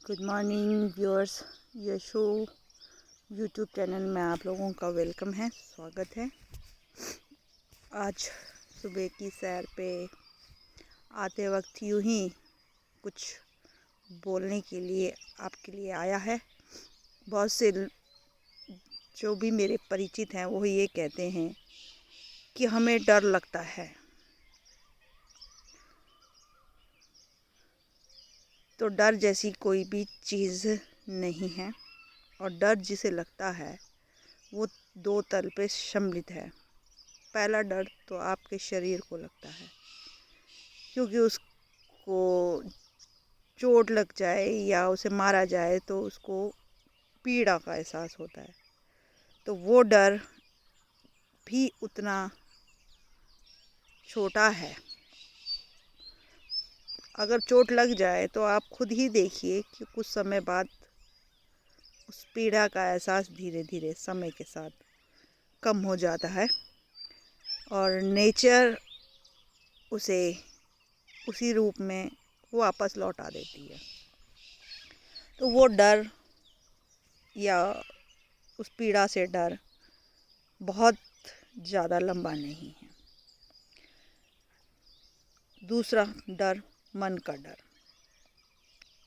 Good morning viewers. Yasho YouTube channel में आप लोगों का वेलकम है, स्वागत है। आज सुबह की सैर पे आते वक्त यूं ही कुछ बोलने के लिए आपके लिए आया है। बहुत से जो भी मेरे परिचित हैं वो ये कहते हैं कि हमें डर लगता है। तो डर जैसी कोई भी चीज़ नहीं है, और डर जिसे लगता है वो दो तल पे सम्मिलित है। पहला डर तो आपके शरीर को लगता है, क्योंकि उसको चोट लग जाए या उसे मारा जाए तो उसको पीड़ा का एहसास होता है। तो वो डर भी उतना छोटा है। अगर चोट लग जाए तो आप खुद ही देखिए कि कुछ समय बाद उस पीड़ा का एहसास धीरे धीरे समय के साथ कम हो जाता है, और नेचर उसे उसी रूप में वापस लौटा देती है। तो वो डर या उस पीड़ा से डर बहुत ज़्यादा लंबा नहीं है। दूसरा डर, मन का डर।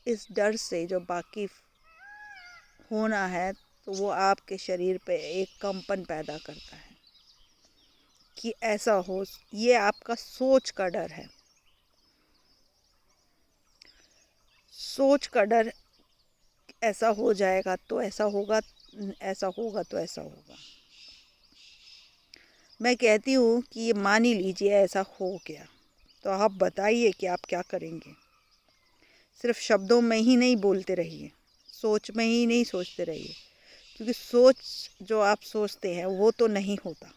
इस डर से जो वाकिफ होना है तो वो आपके शरीर पे एक कंपन पैदा करता है कि ऐसा हो। ये आपका सोच का डर है। सोच का डर, ऐसा हो जाएगा तो ऐसा होगा, ऐसा होगा तो ऐसा होगा। मैं कहती हूँ कि ये मान ही लीजिए ऐसा हो गया, तो आप बताइए कि आप क्या करेंगे। सिर्फ शब्दों में ही नहीं बोलते रहिए, सोच में ही नहीं सोचते रहिए, क्योंकि सोच जो आप सोचते हैं वो तो नहीं होता,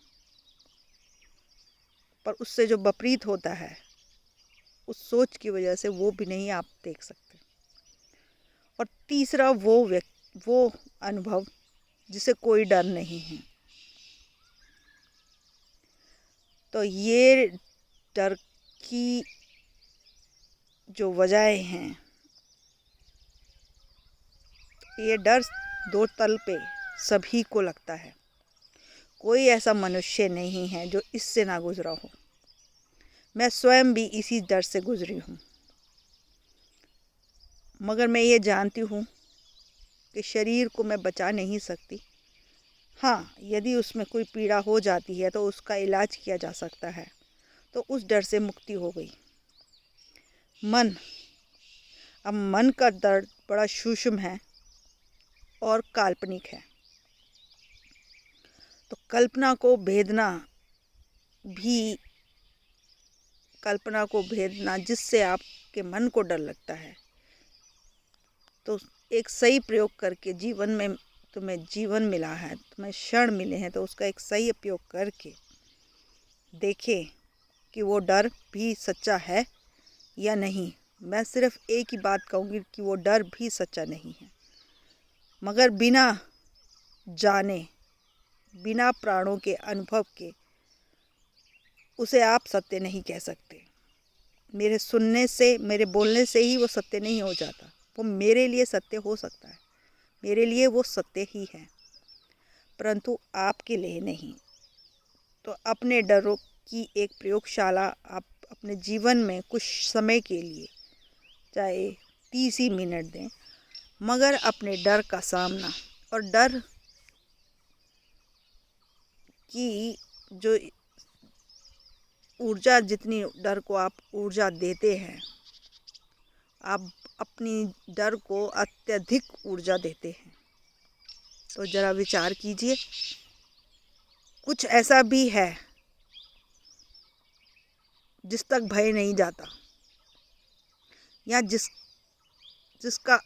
पर उससे जो विपरीत होता है उस सोच की वजह से वो भी नहीं आप देख सकते। और तीसरा वो अनुभव जिसे कोई डर नहीं है। तो ये डर की जो वजह हैं, ये डर दो तल पे सभी को लगता है। कोई ऐसा मनुष्य नहीं है जो इससे ना गुजरा हो। मैं स्वयं भी इसी डर से गुजरी हूँ, मगर मैं ये जानती हूँ कि शरीर को मैं बचा नहीं सकती। हाँ, यदि उसमें कोई पीड़ा हो जाती है तो उसका इलाज किया जा सकता है, तो उस डर से मुक्ति हो गई। अब मन का दर्द बड़ा सूक्ष्म है और काल्पनिक है। तो कल्पना को भेदना जिससे आपके मन को डर लगता है, तो एक सही प्रयोग करके जीवन में तुम्हें जीवन मिला है, तुम्हें क्षण मिले हैं, तो उसका एक सही उपयोग करके देखें कि वो डर भी सच्चा है या नहीं। मैं सिर्फ एक ही बात कहूँगी कि वो डर भी सच्चा नहीं है, मगर बिना जाने, बिना प्राणों के अनुभव के उसे आप सत्य नहीं कह सकते। मेरे सुनने से, मेरे बोलने से ही वो सत्य नहीं हो जाता। वो मेरे लिए सत्य हो सकता है, मेरे लिए वो सत्य ही है, परंतु आपके लिए नहीं। तो अपने डरों की एक प्रयोगशाला आप अपने जीवन में कुछ समय के लिए, चाहे 30 ही मिनट दें, मगर अपने डर का सामना, और डर की जो ऊर्जा, जितनी डर को आप ऊर्जा देते हैं, आप अपनी डर को अत्यधिक ऊर्जा देते हैं। तो ज़रा विचार कीजिए, कुछ ऐसा भी है जिस तक भय नहीं जाता, या जिसका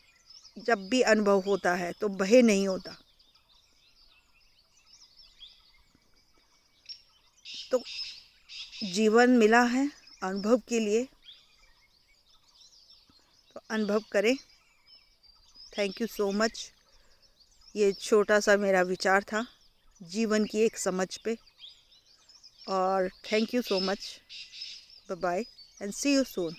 जब भी अनुभव होता है तो भय नहीं होता। तो जीवन मिला है अनुभव के लिए, तो अनुभव करें। Thank you so much. ये छोटा सा मेरा विचार था जीवन की एक समझ पे, और thank you so much. Bye bye and see you soon.